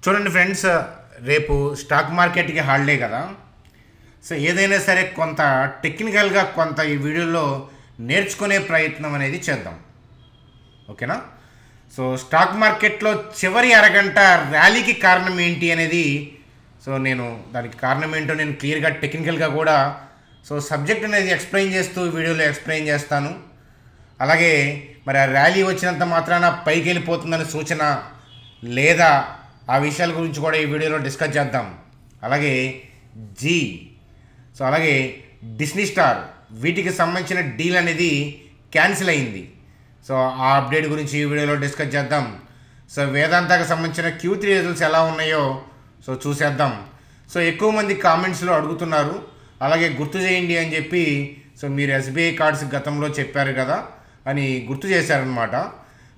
చూడండి ఫ్రెండ్స్, రేపు స్టాక్ మార్కెట్కి హాలిడే కదా. సో ఏదైనా సరే కొంత టెక్నికల్గా కొంత ఈ వీడియోలో నేర్చుకునే ప్రయత్నం అనేది చేద్దాం, ఓకేనా? సో స్టాక్ మార్కెట్లో చివరి అరగంట ర్యాలీకి కారణం ఏంటి అనేది, సో నేను దానికి కారణం ఏంటో నేను క్లియర్గా టెక్నికల్గా కూడా సబ్జెక్ట్ అనేది ఎక్స్ప్లెయిన్ చేస్తూ వీడియోలో ఎక్స్ప్లెయిన్ చేస్తాను. అలాగే మరి ఆ ర్యాలీ వచ్చినంత మాత్రాన పైకి వెళ్ళిపోతుందని సూచన లేదా ఆ విషయాల గురించి కూడా ఈ వీడియోలో డిస్కస్ చేద్దాం. అలాగే అలాగే డిస్నీ స్టార్ వీటికి సంబంధించిన డీల్ అనేది క్యాన్సిల్ అయింది. సో ఆ అప్డేట్ గురించి ఈ వీడియోలో డిస్కస్ చేద్దాం. సో వేదాంతకు సంబంధించిన Q3 రిజల్ట్స్ ఎలా ఉన్నాయో చూసేద్దాం. సో ఎక్కువ మంది కామెంట్స్లో అడుగుతున్నారు, అలాగే గుర్తు చేయండి అని చెప్పి. సో మీరు SBI కార్డ్స్ గతంలో చెప్పారు కదా అని గుర్తు చేశారనమాట.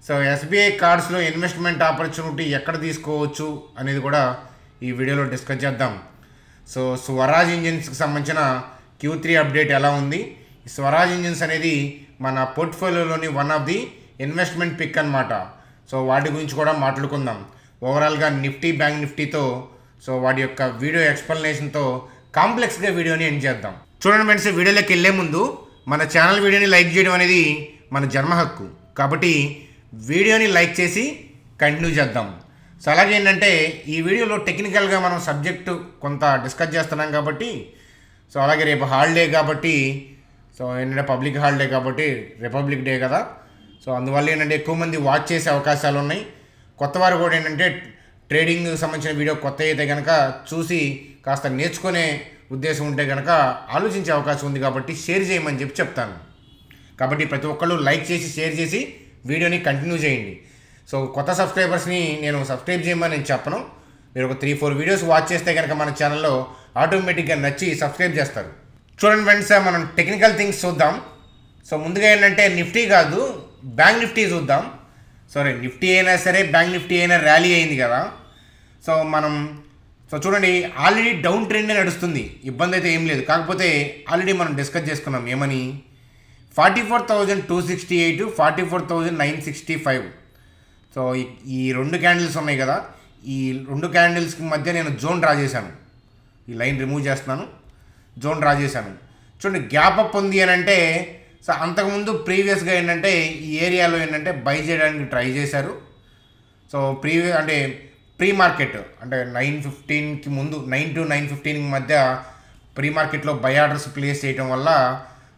సో SBI కార్డ్స్లో ఇన్వెస్ట్మెంట్ ఆపర్చునిటీ ఎక్కడ తీసుకోవచ్చు అనేది కూడా ఈ వీడియోలో డిస్కస్ చేద్దాం. సో స్వరాజ్ ఇంజిన్స్కి సంబంధించిన Q3 అప్డేట్ ఎలా ఉంది. స్వరాజ్ ఇంజిన్స్ అనేది మన పోర్ట్ఫోలియోలోని one of the investment pick అనమాట. సో వాటి గురించి కూడా మాట్లాడుకుందాం. ఓవరాల్గా నిఫ్టీ, బ్యాంక్ నిఫ్టీతో వాటి యొక్క వీడియో ఎక్స్ప్లెనేషన్తో కాంప్లెక్స్గా వీడియోని ఎండ్ చేద్దాం. చూడండి ఫ్రెండ్స్, వీడియోలోకి వెళ్ళే ముందు మన ఛానల్ వీడియోని లైక్ చేయడం అనేది మన జన్మ హక్కు, కాబట్టి వీడియోని లైక్ చేసి కంటిన్యూ చేద్దాం. సో అలాగే ఏంటంటే ఈ వీడియోలో టెక్నికల్గా మనం సబ్జెక్టు కొంత డిస్కస్ చేస్తున్నాం కాబట్టి, సో అలాగే రేపు హాలిడే కాబట్టి, సో ఏంటంటే పబ్లిక్ హాలిడే కాబట్టి రిపబ్లిక్ డే కదా. సో అందువల్ల ఏంటంటే ఎక్కువ మంది వాచ్ చేసే అవకాశాలు ఉన్నాయి. కొత్త వారు కూడా ఏంటంటే ట్రేడింగ్ సంబంధించిన వీడియో కొత్త అయితే కనుక చూసి కాస్త నేర్చుకునే ఉద్దేశం ఉంటే కనుక ఆలోచించే అవకాశం ఉంది, కాబట్టి షేర్ చేయమని చెప్తాను. కాబట్టి ప్రతి ఒక్కళ్ళు లైక్ చేసి షేర్ చేసి వీడియోని కంటిన్యూ చేయండి. సో కొత్త సబ్స్క్రైబర్స్ని నేను సబ్స్క్రైబ్ చేయమని నేను చెప్పను. మీరు ఒక 3-4 వీడియోస్ వాచ్ చేస్తే కనుక మన ఛానల్లో ఆటోమేటిక్గా నచ్చి సబ్స్క్రైబ్ చేస్తారు. చూడండి ఫ్రెండ్స్, మనం టెక్నికల్ థింగ్స్ చూద్దాం. సో ముందుగా ఏంటంటే నిఫ్టీ కాదు, బ్యాంక్ నిఫ్టీ చూద్దాం. నిఫ్టీ అయినా సరే బ్యాంక్ నిఫ్టీ అయినా ర్యాలీ అయింది కదా. సో చూడండి, ఆల్రెడీ డౌన్ ట్రెండ్ నడుస్తుంది, ఇబ్బంది అయితే ఏం లేదు. కాకపోతే ఆల్రెడీ మనం డిస్కస్ చేసుకున్నాం ఏమని, 44,268, 44,965. సో ఈ రెండు క్యాండిల్స్ ఉన్నాయి కదా, ఈ రెండు క్యాండిల్స్కి మధ్య నేను జోన్ డ్రా చేశాను. ఈ లైన్ రిమూవ్ చేస్తున్నాను, జోన్ డ్రా చేశాను. చూడండి, గ్యాప్ అప్ ఉంది అని అంటే, సో అంతకుముందు ప్రీవియస్గా ఏంటంటే ఈ ఏరియాలో ఏంటంటే బై చేయడానికి ట్రై చేశారు. సో ప్రీ మార్కెట్ అంటే 9:15కి ముందు, 9 to 9:15 మధ్య ప్రీ మార్కెట్లో బై ఆర్డర్స్ ప్లేస్ చేయడం వల్ల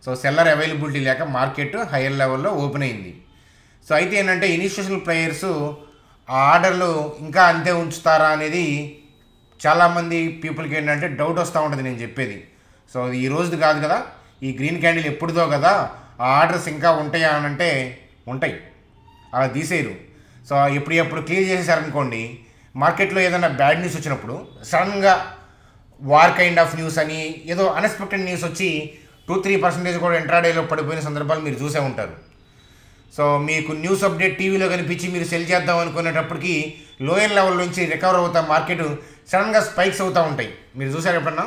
సో సెల్లర్ అవైలబిలిటీ లేక మార్కెట్ హైయర్ లెవెల్లో ఓపెన్ అయింది. సో అయితే ఏంటంటే ఇనిషియేషనల్ ప్లేయర్స్ ఆ ఆర్డర్లు ఇంకా అంతే ఉంచుతారా అనేది చాలామంది పీపుల్కి ఏంటంటే డౌట్ వస్తూ ఉంటుంది నేను చెప్పేది. సో ఈ రోజుది కాదు కదా, ఈ గ్రీన్ క్యాండిల్ ఎప్పుడుదో కదా, ఆ ఆర్డర్స్ ఇంకా ఉంటాయా అని అంటే ఉంటాయి, అలా తీసేయరు. సో ఎప్పుడు క్లియర్ చేసేసారనుకోండి, మార్కెట్లో ఏదైనా బ్యాడ్ న్యూస్ వచ్చినప్పుడు సడన్గా వార్ కైండ్ ఆఫ్ న్యూస్ అని ఏదో అన్ఎక్స్పెక్టెడ్ న్యూస్ వచ్చి 2-3% కూడా ఇంట్రాడేలో పడిపోయిన సందర్భాలు మీరు చూసే ఉంటారు. సో మీకు న్యూస్ అప్డేట్ టీవీలో కనిపించి మీరు సెల్ చేద్దాం అనుకునేటప్పటికి లోయర్ లెవెల్ నుంచి రికవర్ అవుతా మార్కెట్ సడన్గా స్పైక్స్ అవుతూ ఉంటాయి. మీరు చూసారు ఎప్పుడన్నా?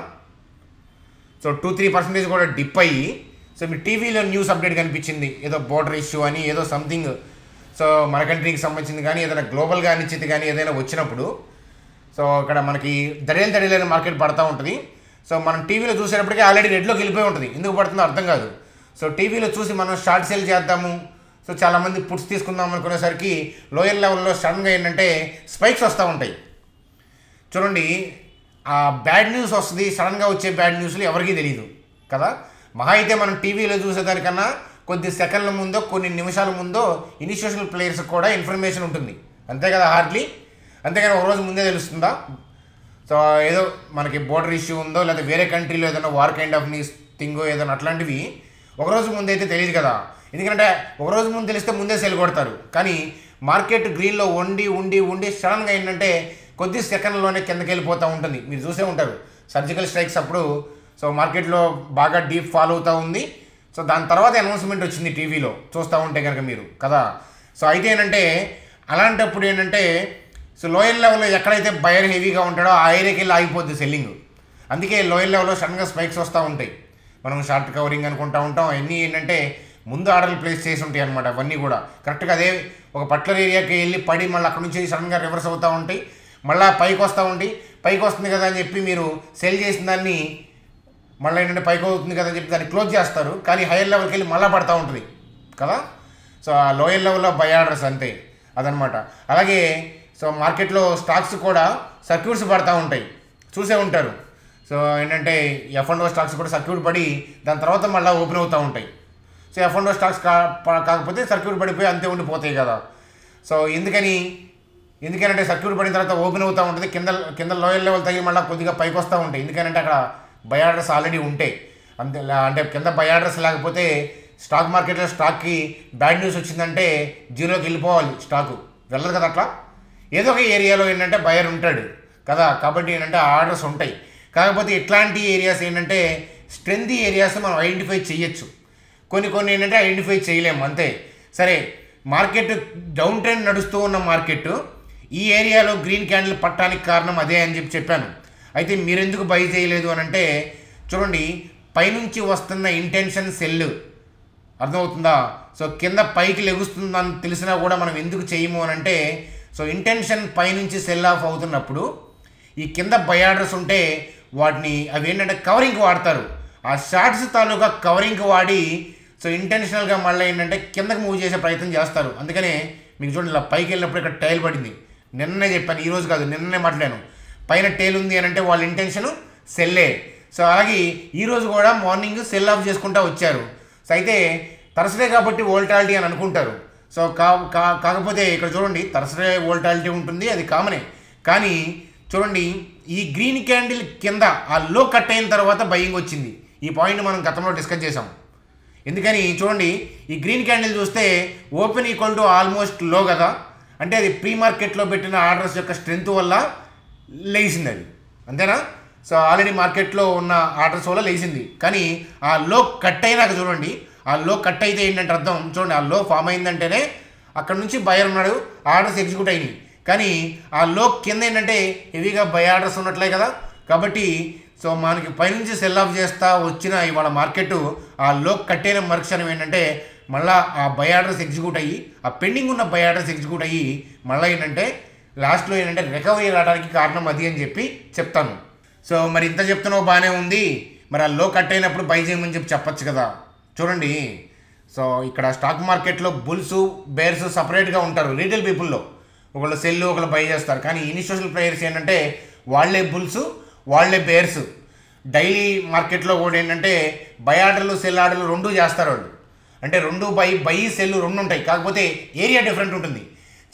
సో 2-3% కూడా డిప్ అయ్యి, సో మీ టీవీలో న్యూస్ అప్డేట్ కనిపించింది, ఏదో బోర్డర్ ఇష్యూ అని ఏదో సంథింగ్, సో మన కంట్రీకి సంబంధించింది కానీ ఏదైనా గ్లోబల్గా అనిశ్చితి కానీ ఏదైనా వచ్చినప్పుడు, సో ఇక్కడ మనకి దడేలైన మార్కెట్ పడుతూ ఉంటుంది. సో మనం టీవీలో చూసేటప్పటికీ ఆల్రెడీ రెడ్లోకి వెళ్ళిపోయి ఉంటుంది, ఎందుకు పడుతుందో అర్థం కాదు. సో టీవీలో చూసి మనం షార్ట్ సేల్ చేద్దాము, సో చాలామంది పుట్స్ తీసుకుందాం అనుకునేసరికి లోయర్ లెవెల్లో సడన్గా ఏంటంటే స్పైక్స్ వస్తూ ఉంటాయి. చూడండి, ఆ బ్యాడ్ న్యూస్ వస్తుంది, సడన్గా వచ్చే బ్యాడ్ న్యూస్లు ఎవరికీ తెలియదు కదా. మహా అయితే మనం టీవీలో చూసేదానికన్నా కొద్ది సెకండ్ల ముందో కొన్ని నిమిషాల ముందో ఇనిషియేషనల్ ప్లేయర్స్కి కూడా ఇన్ఫర్మేషన్ ఉంటుంది, అంతే కదా హార్డ్లీ. అంతేగాని ఒక రోజు ముందే తెలుస్తుందా? సో ఏదో మనకి బోర్డర్ ఇష్యూ ఉందో లేదా వేరే కంట్రీలో ఏదైనా వార్ కైండ్ ఆఫ్ న్యూస్ థింగో ఏదైనా అట్లాంటివి ఒకరోజు ముందు అయితే తెలియదు కదా. ఎందుకంటే ఒకరోజు ముందు తెలిస్తే ముందే సెల్ కొడతారు. కానీ మార్కెట్ గ్రీన్లో ఉండి సడన్గా ఏంటంటే కొద్ది సెకండ్లోనే కిందకి వెళ్ళిపోతూ ఉంటుంది. మీరు చూసే ఉంటారు సర్జికల్ స్ట్రైక్స్ అప్పుడు. సో మార్కెట్లో బాగా డీప్ ఫాల్ అవుతూ ఉంది. సో దాని తర్వాత అనౌన్స్మెంట్ వచ్చింది టీవీలో చూస్తూ ఉంటే కనుక మీరు కదా. సో అయితే ఏంటంటే అలాంటప్పుడు ఏంటంటే సో లోయర్ లెవెల్లో ఎక్కడైతే బయర్ హెవీగా ఉంటాడో ఆ ఏరియాకి వెళ్ళి ఆగిపోద్ది సెల్లింగ్. అందుకే లోయర్ లెవెల్లో సడన్గా స్పైక్స్ వస్తూ ఉంటాయి. మనం షార్ట్ కవరింగ్ అనుకుంటూ ఉంటాం, అవన్నీ ఏంటంటే ముందు ఆర్డర్లు ప్లేస్ చేసి ఉంటాయి అనమాట. అవన్నీ కూడా కరెక్ట్గా అదే ఒక పర్టికులర్ ఏరియాకి వెళ్ళి పడి మళ్ళీ అక్కడ నుంచి సడన్గా రివర్స్ అవుతూ ఉంటాయి. మళ్ళీ పైకి వస్తూ ఉండి పైకి వస్తుంది కదా అని చెప్పి మీరు సెల్ చేసిన దాన్ని మళ్ళీ ఏంటంటే పైకి అవుతుంది కదా అని చెప్పి దాన్ని క్లోజ్ చేస్తారు, కానీ హైయర్ లెవెల్కి వెళ్ళి మళ్ళీ పడుతూ ఉంటుంది కదా. సో ఆ లోయర్ లెవెల్లో బై ఆర్డర్స్ అంతే అదనమాట. అలాగే సో మార్కెట్లో స్టాక్స్ కూడా సర్క్యూట్స్ పడుతూ ఉంటాయి, చూసే ఉంటారు. సో ఏంటంటే F&O స్టాక్స్ కూడా సర్క్యూట్ పడి దాని తర్వాత మళ్ళీ ఓపెన్ అవుతూ ఉంటాయి. సో F&O స్టాక్స్ కాకపోతే సర్క్యూట్ పడిపోయి అంతే ఉండిపోతాయి కదా. సో ఎందుకనంటే సర్క్యూట్ పడిన తర్వాత ఓపెన్ అవుతూ ఉంటుంది, కింద లోయర్ లెవెల్ తగిలి మళ్ళీ కొద్దిగా పైకి వస్తూ ఉంటాయి. ఎందుకంటే అక్కడ బై ఆర్డర్స్ ఆల్రెడీ ఉంటాయి అంతే. అంటే కింద బై ఆర్డర్స్ లేకపోతే స్టాక్ మార్కెట్లో స్టాక్కి బ్యాడ్ న్యూస్ వచ్చిందంటే జీరోకి వెళ్ళిపోవాలి, స్టాకు వెళ్ళదు కదా. అట్లా ఏదో ఒక ఏరియాలో ఏంటంటే బయర్ ఉంటాడు కదా, కాబట్టి ఏంటంటే ఆర్డర్స్ ఉంటాయి. కాకపోతే ఇట్లాంటి ఏరియాస్ ఏంటంటే స్ట్రెంత్ ఏరియాస్ మనం ఐడెంటిఫై చేయొచ్చు, కొన్ని ఏంటంటే ఐడెంటిఫై చేయలేము అంతే. సరే, మార్కెట్ డౌన్ ట్రెండ్ నడుస్తూ ఉన్న మార్కెట్ ఈ ఏరియాలో గ్రీన్ క్యాండిల్ పట్టడానికి కారణం అదే అని చెప్పాను. అయితే మీరు ఎందుకు బై చేయలేదు అని అంటే చూడండి, పైనుంచి వస్తున్న ఇంటెన్షన్ సెల్ అర్థమవుతుందా. సో కింద పైకి లెగుస్తుందని తెలిసినా కూడా మనం ఎందుకు చేయము అని అంటే, సో ఇంటెన్షన్ పైనుంచి సెల్ ఆఫ్ అవుతున్నప్పుడు ఈ కింద బై ఆర్డర్స్ ఉంటే వాటిని అవి ఏంటంటే కవరింగ్కి వాడతారు. ఆ షార్ట్స్ తాలూకా కవరింగ్కి వాడి సో ఇంటెన్షనల్గా మళ్ళీ ఏంటంటే కిందకి మూవ్ చేసే ప్రయత్నం చేస్తారు. అందుకనే మీకు చూడండి, ఇలా పైకి వెళ్ళినప్పుడు ఇక్కడ టైల్ పడింది. నిన్ననే చెప్పాను, ఈరోజు కాదు నిన్ననే మాట్లాడాను. పైన టైల్ ఉంది అని అంటే వాళ్ళ ఇంటెన్షన్ సెల్లే. సో అలాగే ఈరోజు కూడా మార్నింగ్ సెల్ ఆఫ్ చేసుకుంటూ వచ్చారు. సో అయితే థర్స్డే కాబట్టి వోల్టాలిటీ అని అనుకుంటారు. సో కాకపోతే ఇక్కడ చూడండి, థర్స్డే వోల్టాలిటీ ఉంటుంది, అది కామనే. కానీ చూడండి, ఈ గ్రీన్ క్యాండిల్ కింద ఆ లో కట్ అయిన తర్వాత బయింగ్ వచ్చింది. ఈ పాయింట్ మనం గతంలో డిస్కస్ చేసాం. ఎందుకని చూడండి, ఈ గ్రీన్ క్యాండిల్ చూస్తే ఓపెన్ ఈక్వల్ టు ఆల్మోస్ట్ లో కదా, అంటే అది ప్రీ మార్కెట్లో పెట్టిన ఆర్డర్స్ యొక్క స్ట్రెంత్ వల్ల లేచింది అది, అంతేనా. సో ఆల్రెడీ మార్కెట్లో ఉన్న ఆర్డర్స్ వల్ల లేచింది. కానీ ఆ లో కట్ అయినాక చూడండి, ఆ లో కట్ అయితే ఏంటంటే అర్థం చూడండి, ఆ లో ఫామ్ అయిందంటేనే అక్కడ నుంచి బయర్ ఉన్నాడు, ఆర్డర్స్ ఎగ్జిక్యూట్ అయినాయి. కానీ ఆ లో కింద ఏంటంటే హెవీగా బై ఆర్డర్స్ ఉన్నట్లే కదా. కాబట్టి సో మనకి పైనుంచి సెల్ ఆఫ్ చేస్తా వచ్చిన ఇవాళ మార్కెట్ ఆ లో కట్ అయిన మరుక్షణం ఏంటంటే మళ్ళీ ఆ బై ఆర్డర్స్ ఎగ్జిక్యూట్ అయ్యి, ఆ పెండింగ్ ఉన్న బై ఆర్డర్స్ ఎగ్జిక్యూట్ అయ్యి మళ్ళీ ఏంటంటే లాస్ట్లో ఏంటంటే రికవరీ రావడానికి కారణం అది అని చెప్పి చెప్తాను. సో మరి ఇంత చెప్తున్నావు బాగానే ఉంది, మరి ఆ లో కట్ అయినప్పుడు బై చేయమని చెప్పచ్చు కదా. చూడండి, సో ఇక్కడ స్టాక్ మార్కెట్లో బుల్స్ బేర్స్ సపరేట్గా ఉంటారు. రీటైల్ పీపుల్లో ఒకళ్ళు సెల్ ఒకళ్ళు బై చేస్తారు. కానీ ఇన్స్టిట్యూషనల్ ప్లేయర్స్ ఏంటంటే వాళ్ళే బుల్స్ వాళ్ళే బేర్స్. డైలీ మార్కెట్లో కూడా ఏంటంటే బై ఆర్డర్లు సెల్ ఆర్డర్లు రెండూ చేస్తారు వాళ్ళు. అంటే రెండు బై సెల్ రెండు ఉంటాయి, కాకపోతే ఏరియా డిఫరెంట్ ఉంటుంది.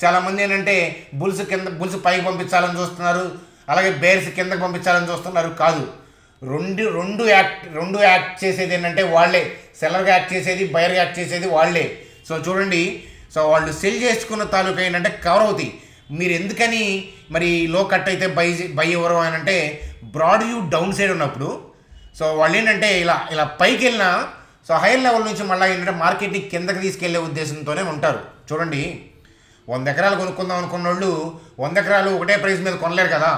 చాలామంది ఏంటంటే బుల్స్ పైకి పంపించాలని చూస్తున్నారు, అలాగే బేర్స్ కిందకి పంపించాలని చూస్తున్నారు. కాదు, రెండు యాక్ట్ చేసేది ఏంటంటే వాళ్ళే. సెల్లర్గా యాక్ట్ చేసేది, బయర్గా యాక్ట్ చేసేది వాళ్ళే. సో చూడండి, సో వాళ్ళు సెల్ చేసుకున్న తాలూకా ఏంటంటే కవర్ అవుతాయి. మీరు ఎందుకని మరి లో కట్ అయితే బై ఎవరు అని అంటే బ్రాడ్ వ్యూ డౌన్ సైడ్ ఉన్నప్పుడు సో వాళ్ళు ఏంటంటే ఇలా పైకి వెళ్ళినా సో హైయర్ లెవెల్ నుంచి మళ్ళీ ఏంటంటే మార్కెట్ని కిందకి తీసుకెళ్లే ఉద్దేశంతోనే ఉంటారు. చూడండి, 100 ఎకరాలు కొనుక్కుందాం అనుకున్న వాళ్ళు 100 ఎకరాలు ఒకటే ప్రైస్ మీద కొనలేరు కదా.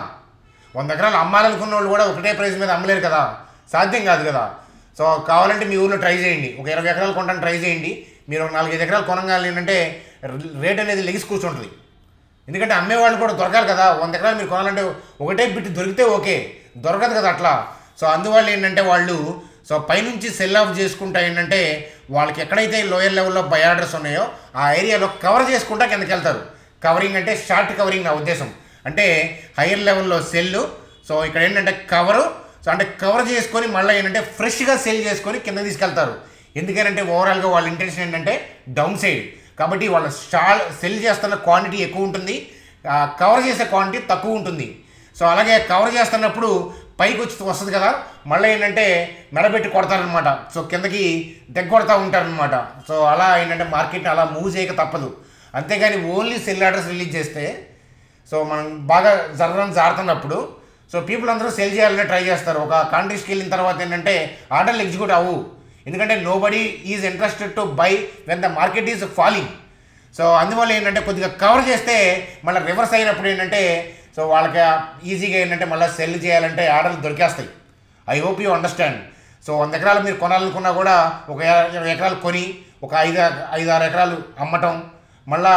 100 ఎకరాలు అమ్మాలనుకున్న వాళ్ళు కూడా ఒకటే ప్రైస్ మీద అమ్మలేరు కదా, సాధ్యం కాదు కదా. సో కావాలంటే మీ ఊళ్ళో ట్రై చేయండి, ఒక 20 ఎకరాలు కొనడానికి ట్రై చేయండి. మీరు ఒక 4-5 ఎకరాలు కొనగాలి ఏంటంటే రేట్ అనేది లెగిసి కూర్చుంటుంది. ఎందుకంటే అమ్మేవాళ్ళు కూడా దొరకాలి కదా. 100 ఎకరాలు మీరు కొనాలంటే ఒకటే బిట్ దొరికితే ఓకే, దొరకదు కదా అట్లా. సో అందువల్ల ఏంటంటే వాళ్ళు సో పైనుంచి సెల్ ఆఫ్ చేసుకుంటా ఏంటంటే వాళ్ళకి ఎక్కడైతే లోయర్ లెవెల్లో బై ఆర్డర్స్ ఉన్నాయో ఆ ఏరియాలో కవర్ చేసుకుంటా కిందకి వెళ్తారు. కవరింగ్ అంటే షార్ట్ కవరింగ్ నా ఉద్దేశం. అంటే హైయర్ లెవెల్లో సెల్లు, సో ఇక్కడ ఏంటంటే కవరు. సో అంటే కవర్ చేసుకొని మళ్ళీ ఏంటంటే ఫ్రెష్గా సెల్ చేసుకొని కింద తీసుకెళ్తారు. ఎందుకంటే ఓవరాల్గా వాళ్ళ ఇంటెన్షన్ ఏంటంటే డౌన్ సైడ్. కాబట్టి వాళ్ళ సెల్ చేస్తున్న క్వాంటిటీ ఎక్కువ ఉంటుంది, కవర్ చేసే క్వాంటిటీ తక్కువ ఉంటుంది. సో అలాగే కవర్ చేస్తున్నప్పుడు పైకి వస్తుంది కదా, మళ్ళీ ఏంటంటే మెడబెట్టి కొడతారనమాట. సో కిందకి కొడతా ఉంటారనమాట. సో అలా ఏంటంటే మార్కెట్ని అలా మూవ్ చేయక తప్పదు. అంతేగాని ఓన్లీ సెల్ ఆర్డర్స్ రిలీజ్ చేస్తే సో మనం బాగా జారుతున్నప్పుడు సో పీపుల్ అందరూ సెల్ చేయాలని ట్రై చేస్తారు. ఒక కంట్రీస్కి వెళ్ళిన తర్వాత ఏంటంటే ఆర్డర్లు ఎగ్జిక్యూట్ అవ్వు. ఎందుకంటే nobody is interested to buy when the market is falling. So అందువల్ల ఏంటంటే కొద్దిగా కవర్ చేస్తే మళ్ళీ రివర్స్ అయినప్పుడు ఏంటంటే సో వాళ్ళకి ఈజీగా ఏంటంటే మళ్ళీ సెల్ చేయాలంటే ఆర్డర్లు దొరికేస్తాయి. I hope you understand. So 100 ఎకరాలు మీరు కొనాలనుకున్నా కూడా ఒక 20 ఎకరాలు కొని ఒక 5-6 ఎకరాలు అమ్మటం, మళ్ళా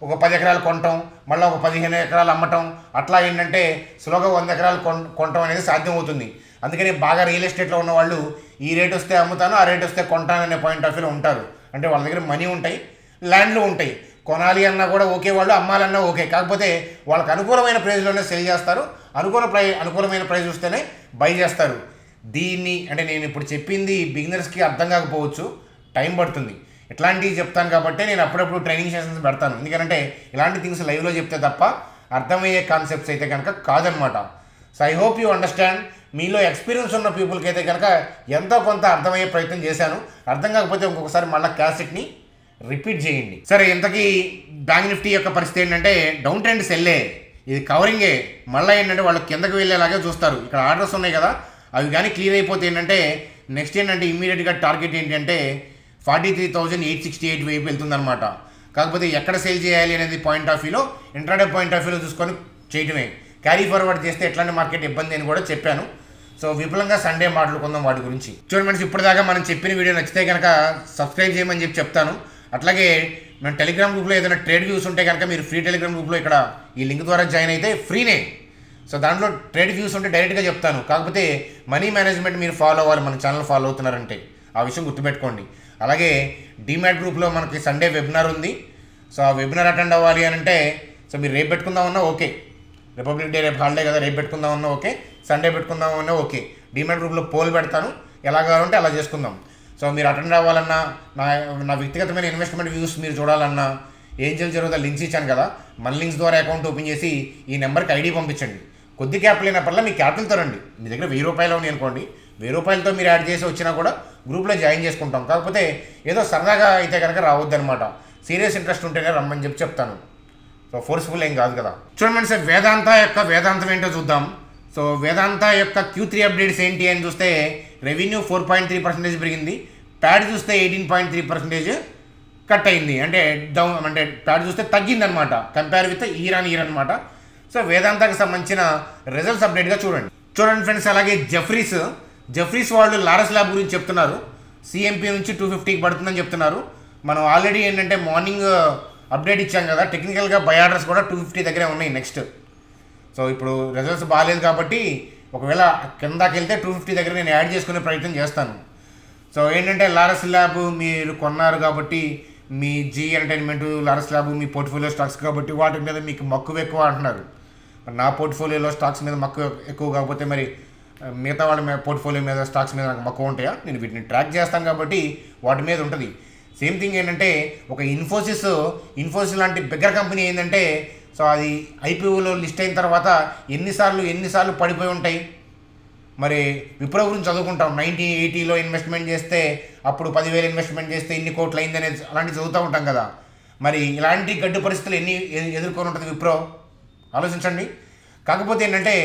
ఒక 10 ఎకరాలు కొనటం, మళ్ళీ ఒక 15 ఎకరాలు అమ్మటం, అట్లా ఏంటంటే స్లోగా 100 ఎకరాలు కొనటం అనేది సాధ్యం అవుతుంది. అందుకని బాగా రియల్ ఎస్టేట్లో ఉన్న వాళ్ళు ఈ రేట్ వస్తే అమ్ముతాను, ఆ రేట్ వస్తే కొంటాను అనే పాయింట్ ఆఫ్ వ్యూలో ఉంటారు. అంటే వాళ్ళ దగ్గర మనీ ఉంటాయి, ల్యాండ్లు ఉంటాయి, కొనాలి అన్నా కూడా ఓకే, వాళ్ళు అమ్మాలన్నా ఓకే. కాకపోతే వాళ్ళకి అనుకూలమైన ప్రైస్లోనే సెల్ చేస్తారు, అనుకూలమైన ప్రైస్ వస్తేనే బై చేస్తారు. దీన్ని అంటే నేను ఇప్పుడు చెప్పింది బిగినర్స్కి అర్థం కాకపోవచ్చు, టైం పడుతుంది. ఇట్లాంటివి చెప్తాను కాబట్టి నేను అప్పుడప్పుడు ట్రైనింగ్ సెషన్స్ పెడతాను. ఎందుకంటే ఇలాంటి థింగ్స్ లైవ్లో చెప్తే తప్ప అర్థమయ్యే కాన్సెప్ట్స్ అయితే కనుక కాదనమాట. So I hope you understand. మీలో ఎక్స్పీరియన్స్ ఉన్న పీపుల్కి అయితే కనుక ఎంతో కొంత అర్థమయ్యే ప్రయత్నం చేశాను. అర్థం కాకపోతే ఇంకొకసారి మళ్ళీ క్యాసెట్ని రిపీట్ చేయండి. సరే, ఇంతకీ బ్యాంక్ నిఫ్టీ యొక్క పరిస్థితి ఏంటంటే డౌన్ ట్రెండ్ సెల్లే, ఇది కవరింగే. మళ్ళీ ఏంటంటే వాళ్ళు కిందకి వెళ్ళేలాగే చూస్తారు. ఇక్కడ ఆర్డర్స్ ఉన్నాయి కదా, అవి కానీ క్లియర్ అయిపోతే ఏంటంటే నెక్స్ట్ ఏంటంటే ఇమ్మీడియట్గా టార్గెట్ ఏంటంటే 43,868 వైపు వెళ్తుందనమాట. కాకపోతే ఎక్కడ సేల్ చేయాలి అనేది పాయింట్ ఆఫ్ వ్యూలో, ఇంట్రాడే పాయింట్ ఆఫ్ వ్యూలో చూసుకొని చేయటమే. క్యారీ ఫార్వర్డ్ చేస్తే ఎట్లాంటి మార్కెట్ ఇబ్బంది అని కూడా చెప్పాను. సో విపులంగా సండే మాట్లాడుకుందాం వాటి గురించి. చూడండి ఫ్రెండ్స్, ఇప్పటిదాకా మనం చెప్పిన వీడియో నచ్చితే కనుక సబ్స్క్రైబ్ చేయమని చెప్తాను. అట్లాగే మన టెలిగ్రామ్ గ్రూప్లో ఏదైనా ట్రేడ్ వ్యూస్ ఉంటే కనుక మీరు ఫ్రీ టెలిగ్రామ్ గ్రూప్లో ఇక్కడ ఈ లింక్ ద్వారా జాయిన్ అయితే ఫ్రీనే. సో దాంట్లో ట్రేడ్ వ్యూస్ ఉంటే డైరెక్ట్గా చెప్తాను. కాకపోతే మనీ మేనేజ్మెంట్ మీరు ఫాలో అవ్వాలి, మన ఛానల్ ఫాలో అవుతున్నారంటే ఆ విషయం గుర్తుపెట్టుకోండి. అలాగే డీమ్యాట్ గ్రూప్లో మనకి సండే వెబినార్ ఉంది. సో ఆ వెబినార్ అటెండ్ అవ్వాలి అని అంటే సో మీరు రేపు పెట్టుకుందామన్నా ఓకే, రిపబ్లిక్ డే రేపు హాలిడే కదా, రేపు పెట్టుకుందామన్నా ఓకే, సండే పెట్టుకుందామన్నా ఓకే. డీమ్యాట్ గ్రూప్లో పోల్ పెడతాను, ఎలా కావాలంటే అలా చేసుకుందాం. సో మీరు అటెండ్ అవ్వాలన్నా, నా వ్యక్తిగతమైన ఇన్వెస్ట్మెంట్ వ్యూస్ మీరు చూడాలన్నా ఏంజల్ జరుగుతా లింక్స్ ఇచ్చాను కదా, మన లింక్స్ ద్వారా అకౌంట్ ఓపెన్ చేసి ఈ నెంబర్కి ఐడి పంపించండి. కొద్ది క్యాపిటల్ అయినప్పటిలా మీ క్యాపిటల్తో రండి. మీ దగ్గర 1000 రూపాయలు ఉన్నాయి అనుకోండి, 1000 రూపాయలతో మీరు యాడ్ చేసి వచ్చినా కూడా గ్రూప్లో జాయిన్ చేసుకుంటాం. కాకపోతే ఏదో సరదాగా అయితే కనుక రావద్దనమాట, సీరియస్ ఇంట్రెస్ట్ ఉంటేనే రమ్మని చెప్తాను. సో ఫోర్స్ఫుల్ ఏం కాదు కదా. చూడండి సార్, వేదాంతం ఏంటో చూద్దాం. సో వేదాంత యొక్క Q3 అప్డేట్స్ ఏంటి అని చూస్తే రెవెన్యూ 4.3% పెరిగింది, ప్యాడ్ చూస్తే 18.3% కట్ అయింది. అంటే ప్యాడ్ చూస్తే తగ్గిందనమాట కంపేర్ విత్ ఇయర్ అనమాట. సో వేదాంతకు సంబంధించిన రిజల్ట్స్ అప్డేట్గా చూడండి ఫ్రెండ్స్. అలాగే జెఫ్రీస్ వాళ్ళు లారస్ ల్యాబ్ గురించి చెప్తున్నారు. సిఎంపీ నుంచి 250కి పడుతుందని చెప్తున్నారు. మనం ఆల్రెడీ ఏంటంటే మార్నింగ్ అప్డేట్ ఇచ్చాం కదా, టెక్నికల్గా బై ఆర్డర్స్ కూడా 250 దగ్గరే ఉన్నాయి నెక్స్ట్. సో ఇప్పుడు రిజల్ట్స్ బాగాలేదు కాబట్టి ఒకవేళ కిందకి వెళ్తే 250 దగ్గర నేను యాడ్ చేసుకునే ప్రయత్నం చేస్తాను. సో ఏంటంటే లారస్ ల్యాబ్ మీరు కొన్నారు కాబట్టి మీ జీ ఎంటర్టైన్మెంట్, లారస్ ల్యాబ్ మీ పోర్ట్ఫోలియో స్టాక్స్ కాబట్టి వాటి మీద మీకు మక్కువ ఎక్కువ అంటున్నారు. నా పోర్ట్ఫోలియోలో స్టాక్స్ మీద మక్కువ ఎక్కువ కాకపోతే మరి మిగతా వాళ్ళ పోర్ట్ఫోలియో మీద స్టాక్స్ మీద నాకు మక్కువ ఉంటాయా? నేను వీటిని ట్రాక్ చేస్తాను కాబట్టి వాటి మీద ఉంటుంది. సేమ్ థింగ్ ఏంటంటే ఒక ఇన్ఫోసిస్ లాంటి బిగ్గర్ కంపెనీ ఏంటంటే సో అది ఐపీఓలో లిస్ట్ అయిన తర్వాత ఎన్నిసార్లు పడిపోయి ఉంటాయి. మరి విప్రో గురించి చదువుకుంటాం, 1980లో ఇన్వెస్ట్మెంట్ చేస్తే అప్పుడు 10,000 ఇన్వెస్ట్మెంట్ చేస్తే ఇన్ని కోట్లు అయింది అనేది అలాంటివి చదువుతూ ఉంటాం కదా. మరి ఇలాంటి గడ్డు పరిస్థితులు ఎన్ని ఎదుర్కొని ఉంటుంది విప్రో, ఆలోచించండి. కాకపోతే ఏంటంటే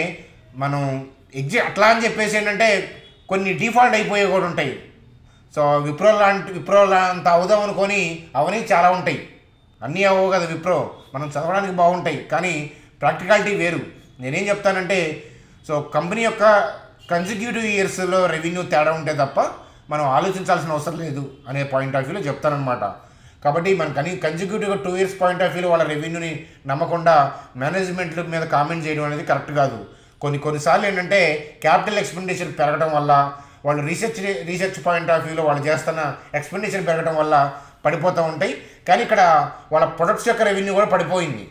మనం అట్లా అని చెప్పేసి ఏంటంటే కొన్ని డిఫాల్ట్ అయిపోయే కూడా ఉంటాయి. సో విప్రో అంత అవుదాం అనుకొని అవన్నీ చాలా ఉంటాయి, అన్నీ అవ్వవు కదా విప్రో. మనం చదవడానికి బాగుంటాయి కానీ ప్రాక్టికాలిటీ వేరు. నేనేం చెప్తానంటే సో కంపెనీ యొక్క కన్సిక్యూటివ్ ఇయర్స్లో రెవెన్యూ తేడా ఉంటే తప్ప మనం ఆలోచించాల్సిన అవసరం లేదు అనే పాయింట్ ఆఫ్ వ్యూలో చెప్తానమాట. కాబట్టి మనం కన్సిక్యూటివ్గా 2 ఇయర్స్ పాయింట్ ఆఫ్ వ్యూలో వాళ్ళ రెవెన్యూని నమ్మకుండా మేనేజ్మెంట్ మీద కామెంట్ చేయడం అనేది కరెక్ట్ కాదు. కొన్నిసార్లు ఏంటంటే క్యాపిటల్ ఎక్స్పెండిచర్ పెరగడం వల్ల వాళ్ళు రీసెర్చ్ పాయింట్ ఆఫ్ వ్యూలో వాళ్ళు చేస్తున్న ఎక్స్పెండిచర్ పెరగడం వల్ల పడిపోతూ ఉంటాయి. కానీ ఇక్కడ వాళ్ళ ప్రొడక్ట్స్ యొక్క రెవెన్యూ కూడా పడిపోయింది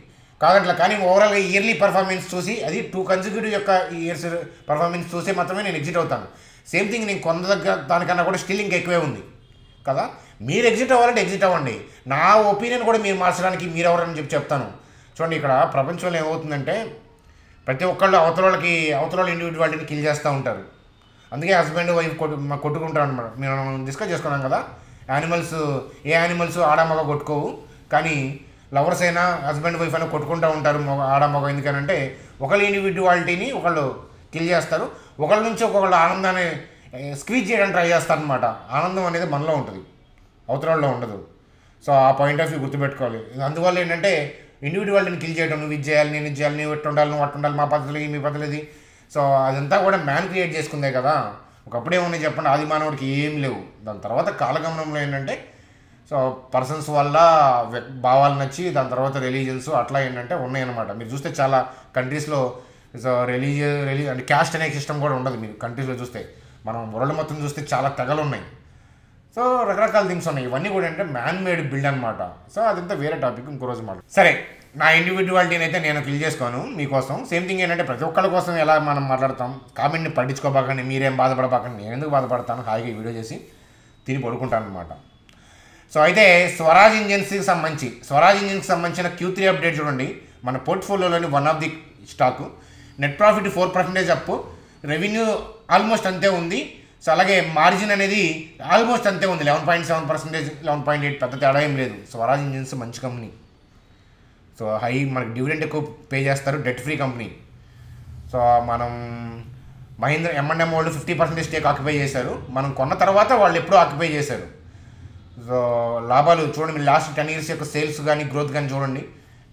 కాదట్లా. కానీ ఓవరాల్గా ఇయర్లీ పర్ఫార్మెన్స్ చూసి అది 2 కన్సిక్యూటివ్ యొక్క ఇయర్స్ పర్ఫార్మెన్స్ చూసి మాత్రమే నేను ఎగ్జిట్ అవుతాను. సేమ్ థింగ్ నేను దానికన్నా కూడా స్టిల్ ఇంకా ఎక్కువే ఉంది కదా. మీరు ఎగ్జిట్ అవ్వాలంటే ఎగ్జిట్ అవ్వండి. నా ఒపీనియన్ కూడా మీరు మార్చడానికి మీరు ఎవరని చెప్తాను. చూడండి, ఇక్కడ ప్రపంచంలో ఏమవుతుందంటే ప్రతి ఒక్కళ్ళు అవతల ఇండివిజువాలిటీని కిల్ చేస్తూ ఉంటారు. అందుకే హస్బెండ్ వైఫ్ కొట్టుకుంటారు అనమాట. మేము డిస్కస్ చేసుకున్నాం కదా, ఏ యానిమల్స్ ఆడమగ కొట్టుకోవు, కానీ లవర్స్ అయినా హస్బెండ్ వైఫ్ అయినా కొట్టుకుంటూ ఉంటారు ఆడమగ. ఎందుకనంటే ఒకళ్ళ ఇండివిజువాలిటీని ఒకళ్ళు కిల్ చేస్తారు, ఒకళ్ళ నుంచి ఒకళ్ళు ఆనందాన్ని స్క్వీజ్ చేయడానికి ట్రై చేస్తారు అనమాట. ఆనందం అనేది మనలో ఉంటుంది, అవతలలో ఉండదు. సో ఆ పాయింట్ ఆఫ్ వ్యూ గుర్తుపెట్టుకోవాలి. అందువల్ల ఏంటంటే ఇండివిజువాలిటీని కిల్ చేయడం, నువ్వు ఇది చేయాలి, నేను ఇది చేయాలి, నువ్వు ఎట్టు ఉండాలి, నువ్వు అట్టు ఉండాలి, మా పద్ధతులు మీ పద్ధతులు. సో అదంతా కూడా మ్యాన్ క్రియేట్ చేసుకుందే కదా. ఒకప్పుడే ఉన్నాయి చెప్పండి, ఆది మానవుడికి ఏం లేవు. దాని తర్వాత కాలగమనంలో ఏంటంటే సో పర్సన్స్ వల్ల భావాలు నచ్చి దాని తర్వాత రిలీజియన్స్ అట్లా ఏంటంటే ఉన్నాయన్నమాట. మీరు చూస్తే చాలా కంట్రీస్లో సో రిలీజియన్ అంటే క్యాస్ట్ అనే సిస్టమ్ కూడా ఉండదు. మీరు కంట్రీస్లో చూస్తే, మనం వరల్డ్ మొత్తం చూస్తే చాలా తెగలు ఉన్నాయి. సో రకరకాల థింగ్స్ ఉన్నాయి. ఇవన్నీ కూడా అంటే మ్యాన్ మేడ్ బిల్డ్ అనమాట. సో అదంతా వేరే టాపిక్, ఇంకో రోజు మాట. సరే, నా ఇండివిజువాలిటీని అయితే నేను కిల్ చేసుకోను మీకోసం. సేమ్ థింగ్ ఏంటంటే ప్రతి ఒక్కళ్ళ కోసం ఎలా మనం మాట్లాడతాం, కామెంట్ని పట్టించుకోబాకండి, మీరేం బాధపడబాకండి, నేను ఎందుకు బాధపడతాను, హాయిగా ఈ వీడియో చేసి తిని పడుకుంటాను అనమాట. సో అయితే స్వరాజ్ ఇంజిన్స్కి సంబంధించిన Q3 అప్డేట్ చూడండి. మన పోర్ట్ఫోలియోలోని one of the stock. Net profit 4% up, revenue almost అంతే ఉంది. సో అలాగే మార్జిన్ అనేది ఆల్మోస్ట్ అంతే ఉంది, 11.7%, 11.8, పెద్ద తేడా ఏం లేదు. స్వరాజ్ ఇంజిన్స్ మంచి కంపెనీ. సో మనకి డివిడెండ్ ఎక్కువ పే చేస్తారు, డెట్ ఫ్రీ కంపెనీ. సో మనం మహీంద్ర M&M వాళ్ళు 50% స్టేక్ ఆక్యుపై చేశారు. మనం కొన్న తర్వాత వాళ్ళు ఎప్పుడూ ఆక్యుపై చేశారు. సో లాభాలు చూడండి, మీరు లాస్ట్ 10 years యొక్క సేల్స్ కానీ గ్రోత్ కానీ చూడండి.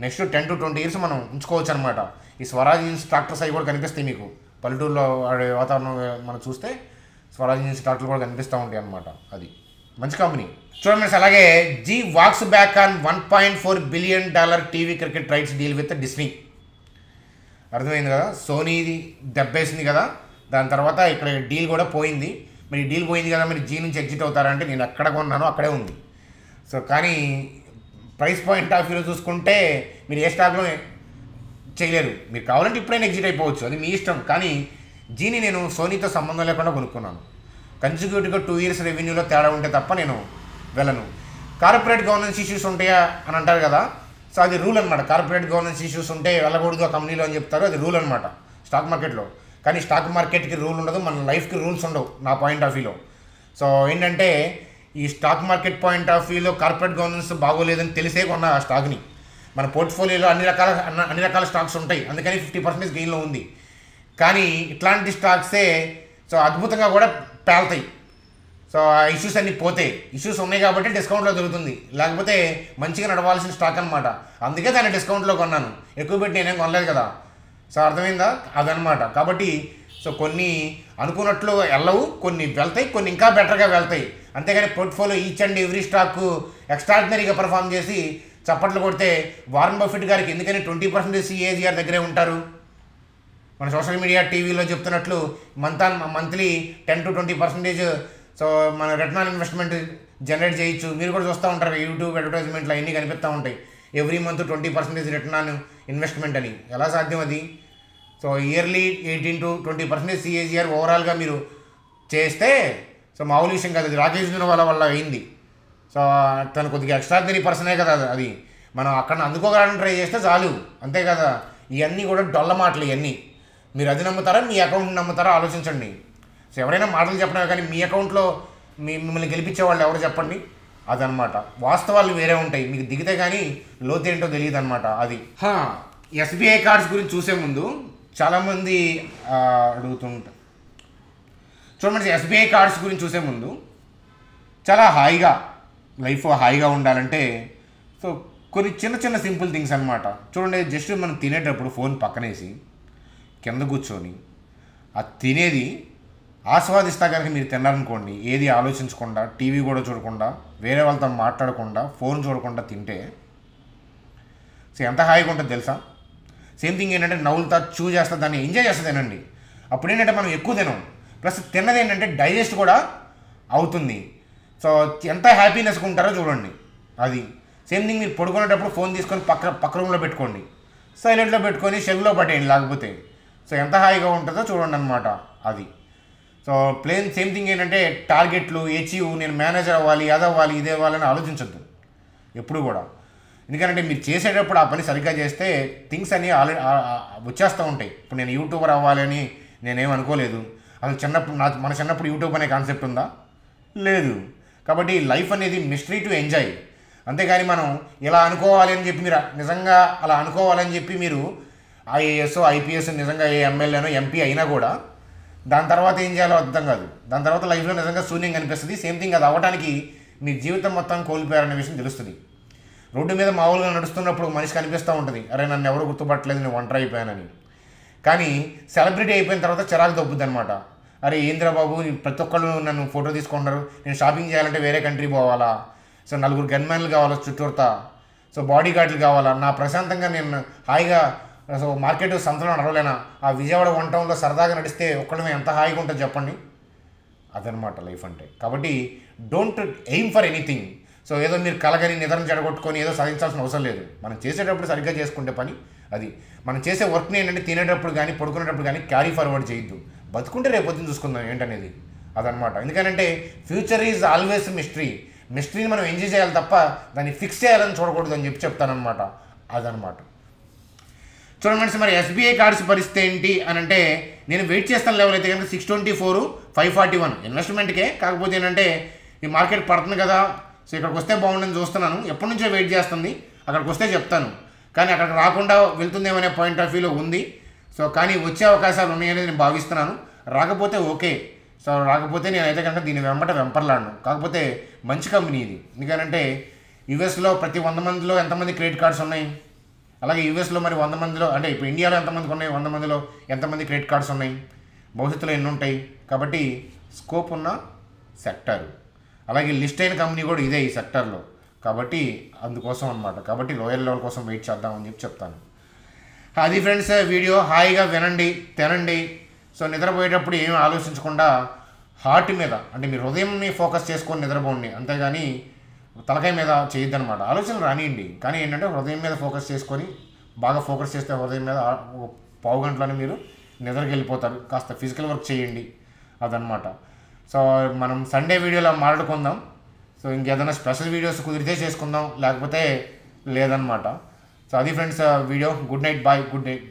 నెక్స్ట్ 10 to 20 years మనం ఉంచుకోవచ్చు అనమాట. ఈ స్వరాజ్ ఇంజిన్స్ ట్రాక్టర్స్ అవి కూడా కనిపిస్తాయి మీకు పల్లెటూరులో వాతావరణం మనం చూస్తే. స్వరాజ్ ఇంజిన్స్ ట్రాక్టర్లు కూడా కనిపిస్తూ ఉంటాయి అనమాట. అది మంచి కంపెనీ. చూడండి ఫ్రెండ్స్, అలాగే Zee walks back on $1.4 billion TV cricket rights deal with Disney. అర్థమైంది కదా, సోనీది దెబ్బేసింది కదా, దాని తర్వాత ఇక్కడ డీల్ కూడా పోయింది. మరి డీల్ పోయింది కదా, మరి జీ నుంచి ఎగ్జిట్ అవుతారంటే నేను ఎక్కడ కొన్నానో అక్కడే ఉంది. సో కానీ ప్రైస్ పాయింట్ ఆఫ్ వ్యూలో చూసుకుంటే మీరు ఏ స్టాక్లో చేయలేరు. మీరు కావాలంటే ఇప్పుడైనా ఎగ్జిట్ అయిపోవచ్చు, అది మీ ఇష్టం. కానీ జీని నేను సోనీతో సంబంధం లేకుండా కొనుక్కున్నాను. కన్సిక్యూటివ్గా 2 years రెవెన్యూలో తేడా ఉంటే తప్ప నేను వెళ్ళను. కార్పొరేట్ గవర్నెన్స్ ఇష్యూస్ ఉంటాయా అని అంటారు కదా, సో అది రూల్ అనమాట. కార్పొరేట్ గవర్నెన్స్ ఇష్యూస్ ఉంటే వెళ్ళకూడదు ఆ కంపెనీలో అని చెప్తారు, అది రూల్ అనమాట స్టాక్ మార్కెట్లో. కానీ స్టాక్ మార్కెట్కి రూల్ ఉండదు, మన లైఫ్కి రూల్స్ ఉండవు నా పాయింట్ ఆఫ్ వ్యూలో. సో ఏంటంటే ఈ స్టాక్ మార్కెట్ పాయింట్ ఆఫ్ వ్యూలో కార్పొరేట్ గవర్నెన్స్ బాగోలేదని తెలిసే కొన్న ఆ స్టాక్ని. మన పోర్ట్ఫోలియోలో అన్ని రకాల స్టాక్స్ ఉంటాయి, అందుకని 50% గెయిన్లో ఉంది. కానీ ఇట్లాంటి స్టాక్సే సో అద్భుతంగా కూడా పేలుతాయి. సో ఆ ఇష్యూస్ అన్నీ పోతాయి. ఇష్యూస్ ఉన్నాయి కాబట్టి డిస్కౌంట్లో దొరుకుతుంది, లేకపోతే మంచిగా నడవాల్సిన స్టాక్ అనమాట. అందుకే దాన్ని డిస్కౌంట్లో కొన్నాను, ఎక్కువ పెట్టి నేనేం కొనలేదు కదా. సో అర్థమైందా, అదనమాట. కాబట్టి సో కొన్ని అనుకున్నట్లు వెళ్ళవు, కొన్ని వెళ్తాయి, కొన్ని ఇంకా బెటర్గా వెళ్తాయి. అంతేగాని portfolio each and every stock ఎక్స్ట్రాడినరీగా పర్ఫామ్ చేసి చప్పట్లు కొడితే వారన్ బఫెట్ గారికి ఎందుకని 20% CAGR దగ్గరే ఉంటారు. మన సోషల్ మీడియా టీవీలో చెప్తున్నట్లు మంత్లీ 10 to 20% సో మన రిటర్న్ ఆన్ ఇన్వెస్ట్మెంట్ జనరేట్ చేయొచ్చు. మీరు కూడా చూస్తూ ఉంటారు, యూట్యూబ్ అడ్వర్టైజ్మెంట్లు అన్నీ కనిపిస్తూ ఉంటాయి. Every month 20% return on investment అని. ఎలా సాధ్యం అది? సో ఇయర్లీ 18 to 20% CAGR ఓవరాల్గా మీరు చేస్తే సో మామూలు విషయం కాదు. అది రాకేష్ జునవాలా వల్ల అయింది. సో తను కొద్దిగా ఎక్స్ట్రాడినరీ పర్సనే కదా అది. మనం అక్కడ అందుకోగలని ట్రై చేస్తే చాలు, అంతే కదా. ఇవన్నీ కూడా డొల్ల మాటలు. ఇవన్నీ మీరు అది నమ్ముతారా, మీ అకౌంట్ నమ్ముతారా ఆలోచించండి. సో ఎవరైనా మాటలు చెప్పినా కానీ మీ అకౌంట్లో మిమ్మల్ని గెలిపించే వాళ్ళు ఎవరు చెప్పండి, అదనమాట. వాస్తవాలు వేరే ఉంటాయి, మీకు దిగితే కానీ లోతేంటో తెలియదు అనమాట. అది SBI కార్డ్స్ గురించి చూసే ముందు చాలామంది అడుగుతుంటారు. చూడండి, SBI కార్డ్స్ గురించి చూసే ముందు చాలా హాయిగా లైఫ్ హాయిగా ఉండాలంటే సో కొన్ని చిన్న చిన్న సింపుల్ థింగ్స్ అనమాట. చూడండి, జస్ట్ మనం తినేటప్పుడు ఫోన్ పక్కనేసి కింద కూర్చొని ఆ తినేది ఆస్వాదిస్తా కనుక మీరు తిన్నారనుకోండి, ఏది ఆలోచించకుండా, టీవీ కూడా చూడకుండా, వేరే వాళ్ళతో మాట్లాడకుండా, ఫోన్ చూడకుండా తింటే సో ఎంత హాయిగా ఉంటుంది తెలుసా. సేమ్ థింగ్ ఏంటంటే నవ్వులుతా చూ చేస్తా, దాన్ని ఎంజాయ్ చేస్తా తినండి. అప్పుడు ఏంటంటే మనం ఎక్కువ తినం, ప్లస్ తిన్నది ఏంటంటే డైజెస్ట్ కూడా అవుతుంది. సో ఎంత హ్యాపీనెస్గా ఉంటారో చూడండి. అది సేమ్ థింగ్ మీరు పడుకునేటప్పుడు ఫోన్ తీసుకొని పక్క రూమ్లో పెట్టుకోండి, సైలెంట్లో పెట్టుకొని షెల్ఫ్లో పట్టేయండి లేకపోతే. సో ఎంత హాయిగా ఉంటుందో చూడండి అనమాట. అది సో ప్లేన్ సేమ్ థింగ్ ఏంటంటే టార్గెట్లు అచీవ్, నేను మేనేజర్ అవ్వాలి, అది అవ్వాలి, ఇదే అవ్వాలని ఆలోచించద్దు ఎప్పుడు కూడా. ఎందుకంటే మీరు చేసేటప్పుడు ఆ పని సరిగ్గా చేస్తే థింగ్స్ అన్నీ వచ్చేస్తూ ఉంటాయి. ఇప్పుడు నేను యూట్యూబర్ అవ్వాలని నేనేం అనుకోలేదు. అసలు మన చిన్నప్పుడు యూట్యూబ్ అనే కాన్సెప్ట్ ఉందా? లేదు. కాబట్టి లైఫ్ అనేది మిస్టరీ టు ఎంజాయ్. అంతేగాని మనం ఇలా అనుకోవాలి అని చెప్పి మీరు నిజంగా అలా అనుకోవాలని చెప్పి మీరు IAS IPS నిజంగా ఏ ఎమ్మెల్యేనో MP అయినా కూడా దాని తర్వాత ఏం చేయాలో అర్థం కాదు. దాని తర్వాత లైఫ్లో నిజంగా శూన్యం కనిపిస్తుంది. సేమ్ థింగ్ అది అవ్వడానికి మీ జీవితం మొత్తం కోల్పోయారనే విషయం తెలుస్తుంది. రోడ్డు మీద మామూలుగా నడుస్తున్నప్పుడు మనిషి కనిపిస్తూ ఉంటుంది, అరే నన్ను ఎవరు గుర్తుపట్టలేదు, నేను ఒంటరి అయిపోయానని. కానీ సెలబ్రిటీ అయిపోయిన తర్వాత చిరాకు తప్పుద్ది అనమాట. అరే ఏంద్రా బాబు, ప్రతి ఒక్కళ్ళు నన్ను ఫోటో తీసుకుంటారు, నేను షాపింగ్ చేయాలంటే వేరే కంట్రీ పోవాలా, సో నలుగురు గన్మ్యాన్లు కావాలా చుట్టూరుతా, సో బాడీ గార్డులు కావాలా, నా ప్రశాంతంగా నేను హాయిగా సో మార్కెట్ సంతలో నడవలేనా, ఆ విజయవాడ వన్ టౌన్లో సరదాగా నడిస్తే ఒక్కళ్ళమే ఎంత హాయిగా ఉంటుంది చెప్పండి. అదనమాట లైఫ్ అంటే. కాబట్టి don't aim for anything. So ఏదో మీరు కలగని నిద్రను చెడగొట్టుకొని ఏదో సాధించాల్సిన అవసరం లేదు. మనం చేసేటప్పుడు సరిగ్గా చేసుకుంటే పని అది. మనం చేసే వర్క్ని ఏంటంటే తినేటప్పుడు కానీ పడుకునేటప్పుడు కానీ క్యారీ ఫార్వర్డ్ చేయొద్దు. బతుకుంటే రేపు పొద్దున్న చూసుకుందాం ఏంటనేది, అదనమాట. ఎందుకంటే ఫ్యూచర్ ఈజ్ ఆల్వేస్ మిస్టరీ. మిస్టరీని మనం ఎంజాయ్ చేయాలి తప్ప దాన్ని ఫిక్స్ చేయాలని చూడకూడదు అని చెప్తానమాట. అదనమాట. చూడండి ఫ్రెండ్స్, మరి ఎస్బీఐ కార్డ్స్ పరిస్థితి ఏంటి అని అంటే, నేను వెయిట్ చేస్తాను లెవెల్ అయితే కనుక 624, 541 ఇన్వెస్ట్మెంట్కే. కాకపోతే ఏంటంటే ఈ మార్కెట్ పడుతుంది కదా, సో ఇక్కడికి వస్తే బాగుండని చూస్తున్నాను. ఎప్పటి నుంచో వెయిట్ చేస్తుంది, అక్కడికి వస్తే చెప్తాను. కానీ అక్కడికి రాకుండా వెళ్తుందేమనే పాయింట్ ఆఫ్ వ్యూలో ఉంది. సో కానీ వచ్చే అవకాశాలు ఉన్నాయనేది నేను భావిస్తున్నాను. రాకపోతే ఓకే. సో రాకపోతే నేనైతే కనుక దీన్ని వెంపర్లాడను. కాకపోతే మంచి కంపెనీ ఇది. ఎందుకంటే యూఎస్లో ప్రతి 100 మందిలో ఎంతమంది క్రెడిట్ కార్డ్స్ ఉన్నాయి, అలాగే యూఎస్లో మరి 100 మందిలో అంటే ఇప్పుడు ఇండియాలో ఎంతమందికి ఉన్నాయి, 100 మందిలో ఎంతమంది క్రెడిట్ కార్డ్స్ ఉన్నాయి, భవిష్యత్తులో ఎన్ని ఉంటాయి. కాబట్టి స్కోప్ ఉన్న సెక్టారు. అలాగే లిస్ట్ అయిన కంపెనీ కూడా ఇదే ఈ సెక్టార్లో. కాబట్టి అందుకోసం అనమాట. కాబట్టి లోయర్ లెవెల్ కోసం వెయిట్ చేద్దామని చెప్తాను. అది ఫ్రెండ్స్ వీడియో. హాయిగా వినండి, తినండి. సో నిద్రపోయేటప్పుడు ఏమీ ఆలోచించకుండా హార్ట్ మీద అంటే మీ హృదయంని ఫోకస్ చేసుకొని నిద్రపోండి. అంతేగాని తలకాయ మీద చేయొద్దనమాట. ఆలోచనలు రానియండి, కానీ ఏంటంటే హృదయం మీద ఫోకస్ చేసుకొని బాగా ఫోకస్ చేస్తే హృదయం మీద పావు గంటలోనే మీరు నిద్రకి వెళ్ళిపోతారు. కాస్త ఫిజికల్ వర్క్ చేయండి, అదనమాట. సో మనం సండే వీడియోలో మాట్లాడుకుందాం. సో ఇంకేదైనా స్పెషల్ వీడియోస్ కుదిరితే చేసుకుందాం, లేకపోతే లేదనమాట. సో అది friends video. Good night, bye, good night.